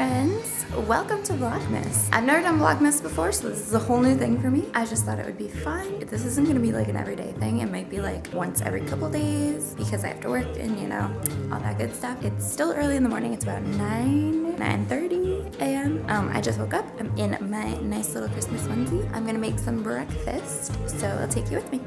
friends, welcome to Vlogmas. I've never done Vlogmas before, so this is a whole new thing for me. I just thought it would be fun. This isn't gonna be like an everyday thing. It might be like once every couple days because I have to work and you know, all that good stuff. It's still early in the morning. It's about 9:30 a.m. I just woke up. I'm in my nice little Christmas onesie. I'm gonna make some breakfast, so I'll take you with me.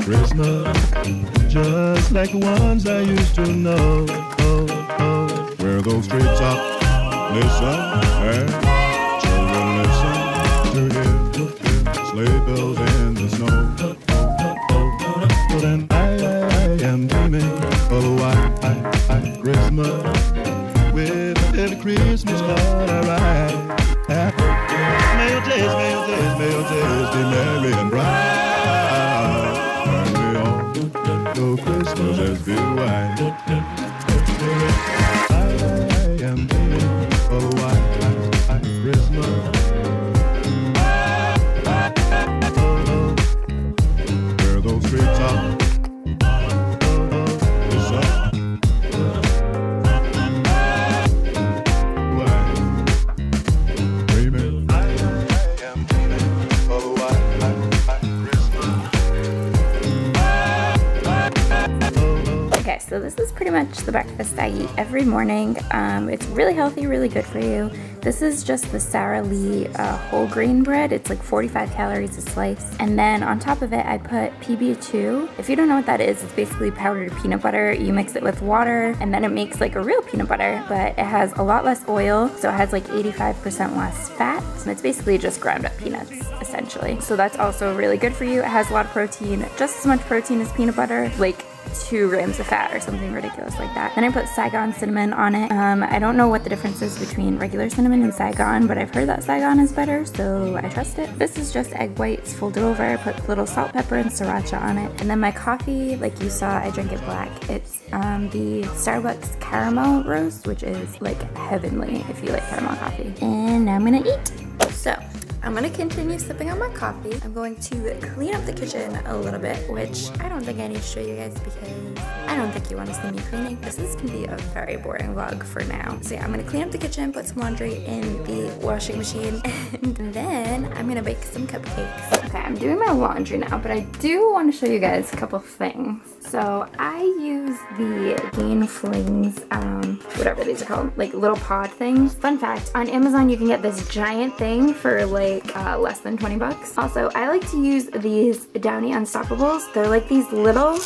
Christmas, just like the ones I used to know. Where those treetops listen, and children listen to hear sleigh bells in the snow. And I am dreaming of a white Christmas with every Christmas card I write. May your days be merry and bright. No Christmas has been white. I am dreaming of a white Christmas. Where those treetops So this is pretty much the breakfast I eat every morning. It's really healthy, really good for you. This is just the Sara Lee whole grain bread. It's like 45 calories a slice. And then on top of it, I put PB2. If you don't know what that is, it's basically powdered peanut butter. You mix it with water and then it makes like a real peanut butter, but it has a lot less oil. So it has like 85% less fat. And it's basically just ground up peanuts, essentially. So that's also really good for you. It has a lot of protein, just as much protein as peanut butter, like 2 grams of fat or something ridiculous like that. Then I put Saigon cinnamon on it. I don't know what the difference is between regular cinnamon and Saigon, but I've heard that Saigon is better, so I trust it. This is just egg whites folded over. I put a little salt, pepper, and sriracha on it. And then my coffee, like you saw, I drink it black. It's the Starbucks caramel roast, which is like heavenly if you like caramel coffee. And now I'm gonna eat. So I'm gonna continue sipping on my coffee. I'm going to clean up the kitchen a little bit, which I don't think I need to show you guys because I don't think you want to see me cleaning. This is gonna be a very boring vlog for now. So yeah, I'm gonna clean up the kitchen, put some laundry in the washing machine, and then I'm gonna bake some cupcakes. Okay, I'm doing my laundry now, but I do want to show you guys a couple things. So I use the Gain Flings, whatever these are called, like little pod things. Fun fact, on Amazon you can get this giant thing for like less than 20 bucks. Also, I like to use these Downy Unstoppables. They're like these little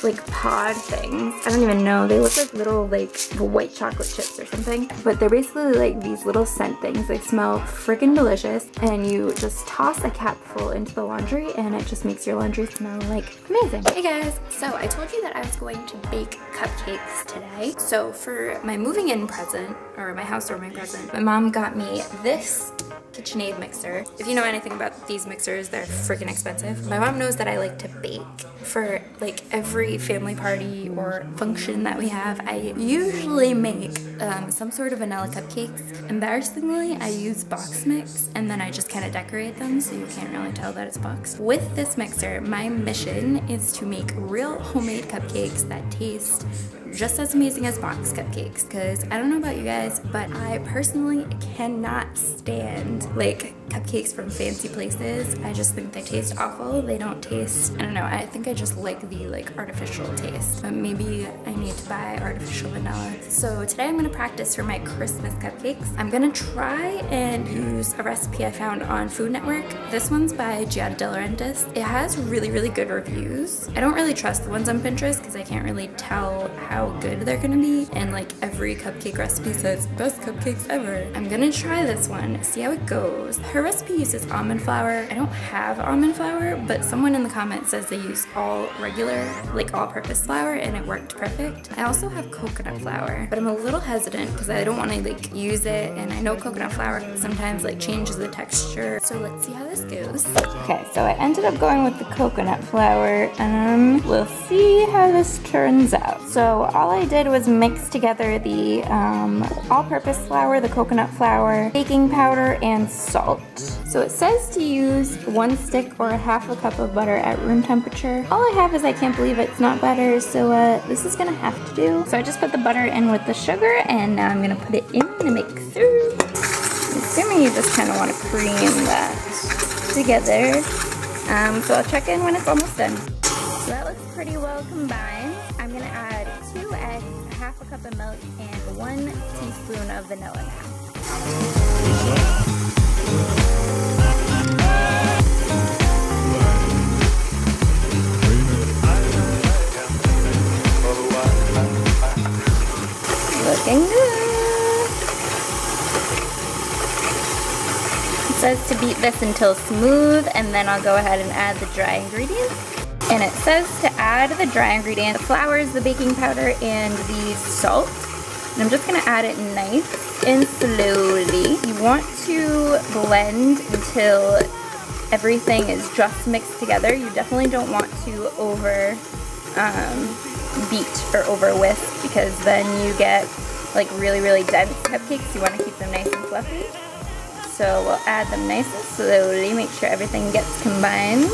like pod things. I don't even know. They look like little like white chocolate chips or something. But they're basically like these little scent things. They smell freaking delicious. And you just toss a capful into the laundry and it just makes your laundry smell like amazing. Hey guys, so I told you that I was going to bake cupcakes today. So for my moving in present, or my housewarming present, my mom got me this KitchenAid mixer. If you know anything about these mixers, they're freaking expensive. My mom knows that I like to bake. For like every family party or function that we have, I usually make some sort of vanilla cupcakes. Embarrassingly, I use box mix and then I just kind of decorate them so you can't really tell that it's boxed. With this mixer, my mission is to make real homemade cupcakes that taste just as amazing as box cupcakes, because I don't know about you guys, but I personally cannot stand like cupcakes from fancy places. I just think they taste awful. They don't taste, I don't know, I think I just like the like artificial taste, but maybe I need to buy artificial vanilla. So today I'm gonna practice for my Christmas cupcakes. I'm gonna try and use a recipe I found on Food Network. This one's by Gia De Laurentiis. It has really, really good reviews. I don't really trust the ones on Pinterest because I can't really tell how good they're gonna be, and like every cupcake recipe says best cupcakes ever. I'm gonna try this one, see how it goes. Her recipe uses almond flour. I don't have almond flour, but someone in the comments says they use all regular, like all-purpose flour, and it worked perfect. perfect. I also have coconut flour, but I'm a little hesitant because I don't want to like use it, and I know coconut flour sometimes like changes the texture. So let's see how this goes. Okay, so I ended up going with the coconut flour, and we'll see how this turns out. So all I did was mix together the all-purpose flour, the coconut flour, baking powder, and salt. So it says to use 1 stick or 1/2 cup of butter at room temperature. All I have is I can't believe it's not butter, so this is gonna have to do. So I just put the butter in with the sugar, and now I'm gonna put it in the mixer. I'm assuming you just kind of want to cream that together. So I'll check in when it's almost done. So that looks pretty well combined. I'm gonna add 2 eggs, 1/2 cup of milk, and 1 teaspoon of vanilla now. Looking good. It says to beat this until smooth, and then I'll go ahead and add the dry ingredients. And it says to add the dry ingredients, the flours, the baking powder, and the salt. And I'm just gonna add it nice and slowly. You want to blend until everything is just mixed together. You definitely don't want to over beat or over whisk, because then you get like really dense cupcakes. You want to keep them nice and fluffy. So we'll add them nice and slowly, make sure everything gets combined.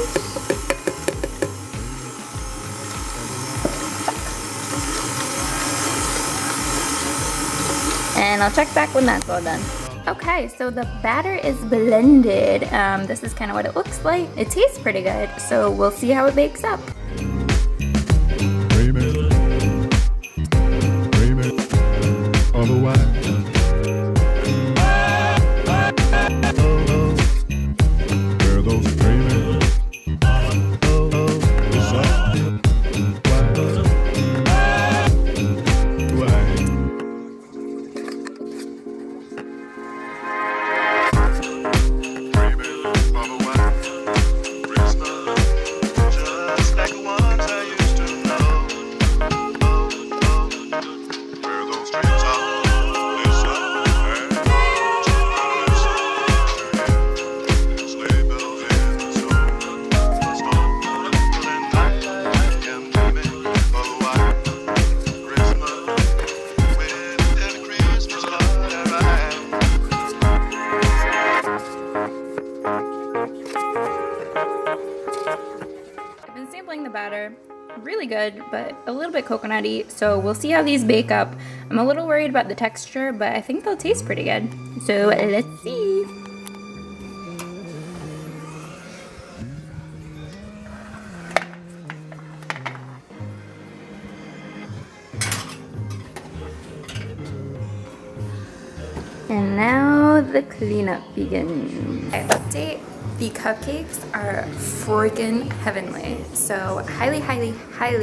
And I'll check back when that's all done. Okay, so the batter is blended. This is kind of what it looks like. It tastes pretty good, so we'll see how it bakes up. Otherwise, where those dreaming, The batter, really good, but a little bit coconutty, so we'll see how these bake up. I'm a little worried about the texture, but I think they'll taste pretty good. So let's see. And now the cleanup begins. Update. The cupcakes are freaking heavenly, so highly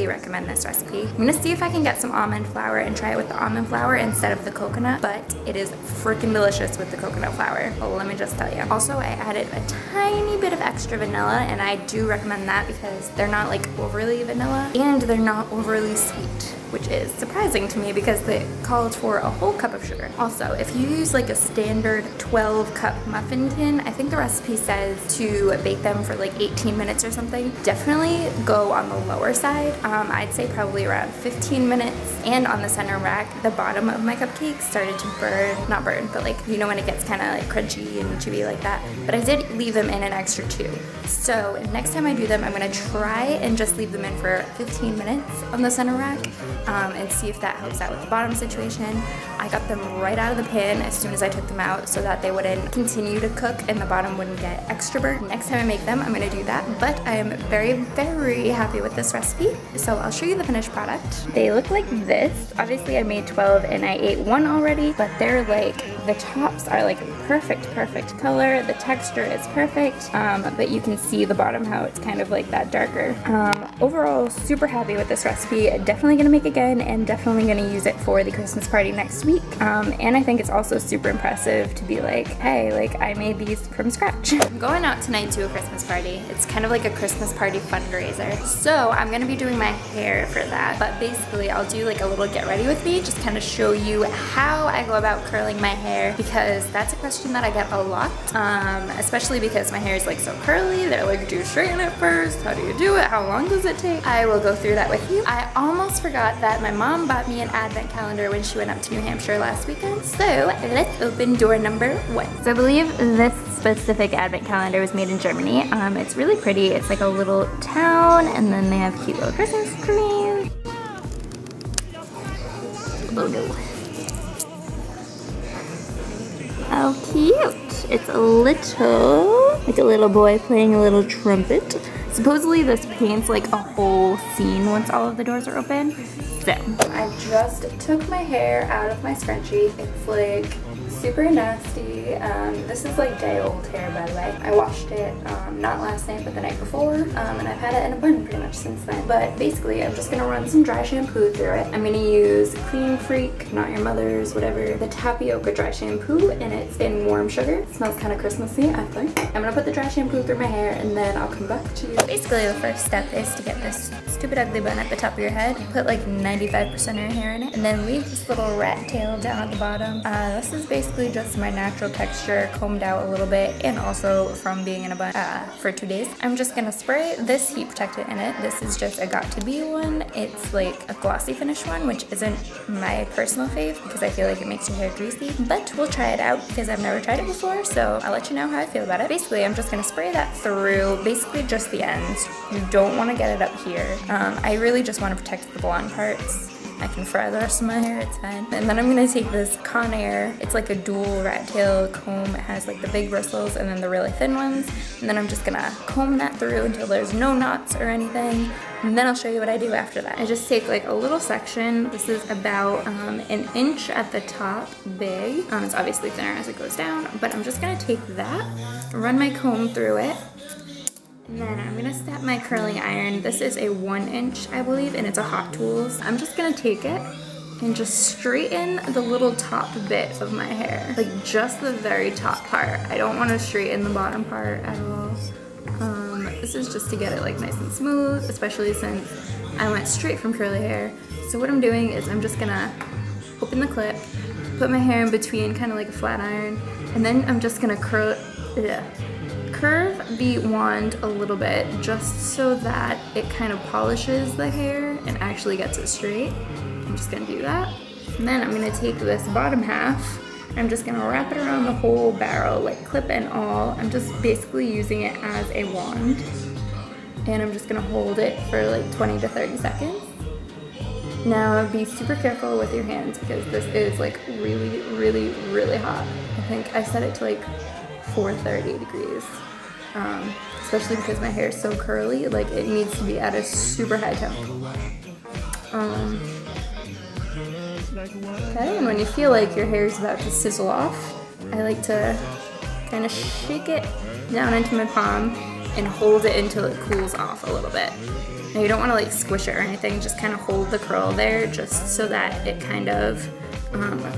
recommend this recipe. I'm gonna see if I can get some almond flour and try it with the almond flour instead of the coconut, but it is freaking delicious with the coconut flour. Well, let me just tell you. Also, I added a tiny bit of extra vanilla, and I do recommend that because they're not like overly vanilla and they're not overly sweet, which is surprising to me because they called for a whole cup of sugar. Also, if you use like a standard 12-cup muffin tin, I think the recipe says to bake them for like 18 minutes or something. Definitely go on the lower side. I'd say probably around 15 minutes. And on the center rack, the bottom of my cupcake started to burn, not burn, but like, you know when it gets kind of like crunchy and chewy like that. But I did leave them in an extra 2. So next time I do them, I'm gonna try and just leave them in for 15 minutes on the center rack and see if that helps out with the bottom situation. I got them right out of the pan as soon as I took them out so that they wouldn't continue to cook and the bottom wouldn't get extra burnt. Next time I make them, I'm gonna do that, but I am very happy with this recipe. So I'll show you the finished product. They look like this. Obviously I made 12 and I ate 1 already, but they're like, the tops are like perfect color. The texture is perfect, but you can see the bottom how it's kind of like that darker. overall, super happy with this recipe. Definitely gonna make again and definitely gonna use it for the Christmas party next week. And I think it's also super impressive to be like, hey, like I made these from scratch. I'm going out tonight to a Christmas party. It's kind of like a Christmas party fundraiser. So I'm gonna be doing my hair for that. But basically I'll do like a little get ready with me, just kind of show you how I go about curling my hair, because that's a question that I get a lot, especially because my hair is like so curly. They're like, do you straighten it first? How do you do it? How long does it take? I will go through that with you. I almost forgot that my mom bought me an advent calendar when she went up to New Hampshire last weekend. So let's open door number 1. So I believe this specific advent calendar was made in Germany. It's really pretty. It's like a little town, and then they have cute little Christmas trees. Oh no. How cute. It's like a little boy playing a little trumpet. Supposedly this paints like a whole scene once all of the doors are open. So I just took my hair out of my scrunchie. It's like super nasty. This is like day old hair, by the way. I washed it not last night but the night before, and I've had it in a bun pretty much since then. But basically I'm just gonna run some dry shampoo through it. I'm gonna use Clean Freak, Not Your Mother's, whatever, the tapioca dry shampoo, and it's in warm sugar. It smells kind of Christmassy, I think. I'm gonna put the dry shampoo through my hair and then I'll come back to you. Basically the first step is to get this stupid ugly bun at the top of your head, put like 95% of your hair in it, and then leave this little rat tail down at the bottom. This is basically just my natural texture, combed out a little bit, and also from being in a bun for 2 days. I'm just gonna spray this heat protectant in it. This is just a Got To Be one. It's like a glossy finish one, which isn't my personal fave because I feel like it makes your hair greasy, but we'll try it out because I've never tried it before, so I'll let you know how I feel about it. Basically, I'm just gonna spray that through, basically just the ends. You don't wanna get it up here. I really just wanna protect the blonde parts. I can fry the rest of my hair, it's fine. And then I'm gonna take this Conair. It's like a dual rat tail comb. It has like the big bristles and then the really thin ones. And then I'm just gonna comb that through until there's no knots or anything. And then I'll show you what I do after that. I just take like a little section. This is about an inch at the top big. It's obviously thinner as it goes down, but I'm just gonna take that, run my comb through it, and then I'm gonna set my curling iron. This is a 1 inch, I believe, and it's a Hot Tools. I'm just gonna take it and just straighten the little top bit of my hair. Like just the very top part. I don't wanna straighten the bottom part at all. This is just to get it like nice and smooth, especially since I went straight from curly hair. So what I'm doing is I'm just gonna open the clip, put my hair in between, kind of like a flat iron, and then I'm just gonna curve the wand a little bit just so that it kind of polishes the hair and actually gets it straight. I'm just gonna do that. And then I'm gonna take this bottom half, I'm just gonna wrap it around the whole barrel, like clip and all. I'm just basically using it as a wand. And I'm just gonna hold it for like 20 to 30 seconds. Now be super careful with your hands because this is like really, really, really hot. I think I set it to like 430 degrees. Especially because my hair is so curly, like it needs to be at a super high temp. Okay, and when you feel like your hair is about to sizzle off, I like to kind of shake it down into my palm and hold it until it cools off a little bit. Now you don't want to like squish it or anything, just kind of hold the curl there just so that it kind of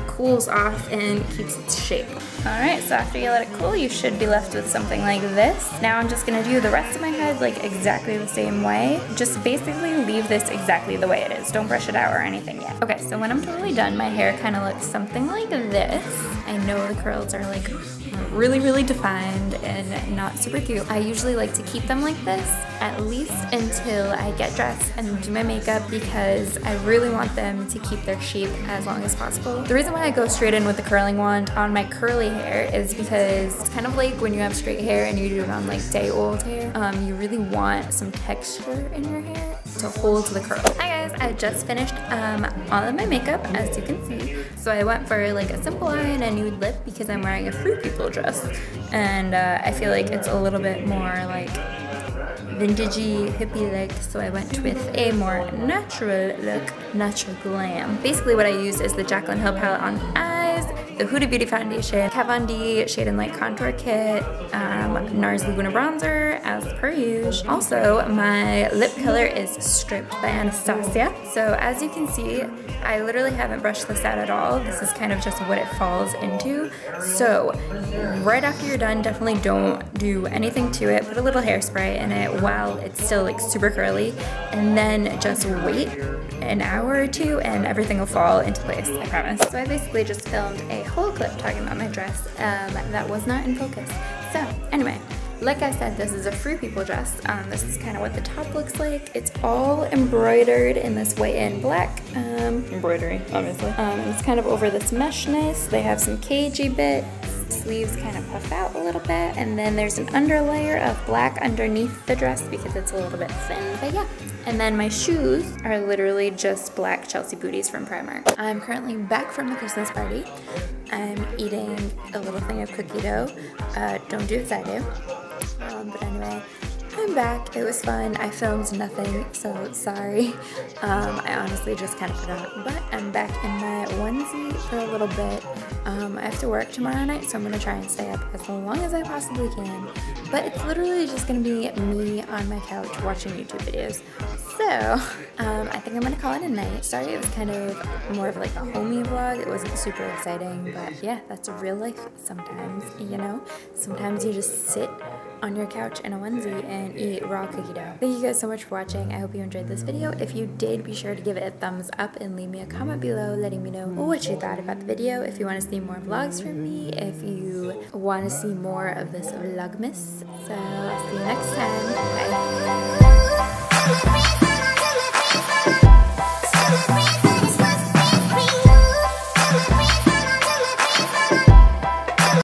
cools off and keeps its shape. Alright, so after you let it cool, you should be left with something like this. Now I'm just gonna do the rest of my head like exactly the same way. Just basically leave this exactly the way it is. Don't brush it out or anything yet. Okay, so when I'm totally done, my hair kind of looks something like this. I know the curls are like really, really defined and not super cute. I usually like to keep them like this at least until I get dressed and do my makeup because I really want them to keep their shape as long as possible. The reason why I go straight in with the curling wand on my curly hair is because it's kind of like when you have straight hair and you do it on like day old hair. You really want some texture in your hair to hold the curl. Hi guys, I just finished all of my makeup as you can see. So I went for like a simple eye and a nude lip because I'm wearing a Free People dress. And I feel like it's a little bit more like vintagey, hippie look, so I went with a more natural look, natural glam. Basically what I used is the Jaclyn Hill palette on eyes. the Huda Beauty Foundation, Kat Von D Shade and Light Contour Kit, NARS Laguna Bronzer, as per usual. Also, my lip color is Stripped by Anastasia. So as you can see, I literally haven't brushed this out at all. This is kind of just what it falls into. So right after you're done, definitely don't do anything to it. Put a little hairspray in it while it's still like super curly, and then just wait an hour or two and everything will fall into place, I promise. So I basically just filmed a whole clip talking about my dress that was not in focus. So anyway, like I said, this is a Free People dress. This is kind of what the top looks like. It's all embroidered in this white and black embroidery, obviously. And it's kind of over this meshness. They have some cagey bits. Sleeves kind of puff out a little bit, and then there's an underlayer of black underneath the dress because it's a little bit thin, but yeah. And then my shoes are literally just black Chelsea booties from Primark. I'm currently back from the Christmas party. I'm eating a little thing of cookie dough. Don't do as I do. But anyway, I'm back. It was fun. I filmed nothing, so sorry. I honestly just kind of forgot. But I'm back in my onesie for a little bit. I have to work tomorrow night, so I'm going to try and stay up as long as I possibly can. But it's literally just going to be me on my couch watching YouTube videos. So, I think I'm going to call it a night. Sorry, it was kind of more of like a homey vlog. It wasn't super exciting, but yeah, that's real life sometimes, you know? Sometimes you just sit on your couch in a onesie and eat raw cookie dough. Thank you guys so much for watching. I hope you enjoyed this video. If you did, be sure to give it a thumbs up and leave me a comment below letting me know what you thought about the video. If you want to see more vlogs from me, if you want to see more of this Vlogmas. So I'll see you next time. Bye.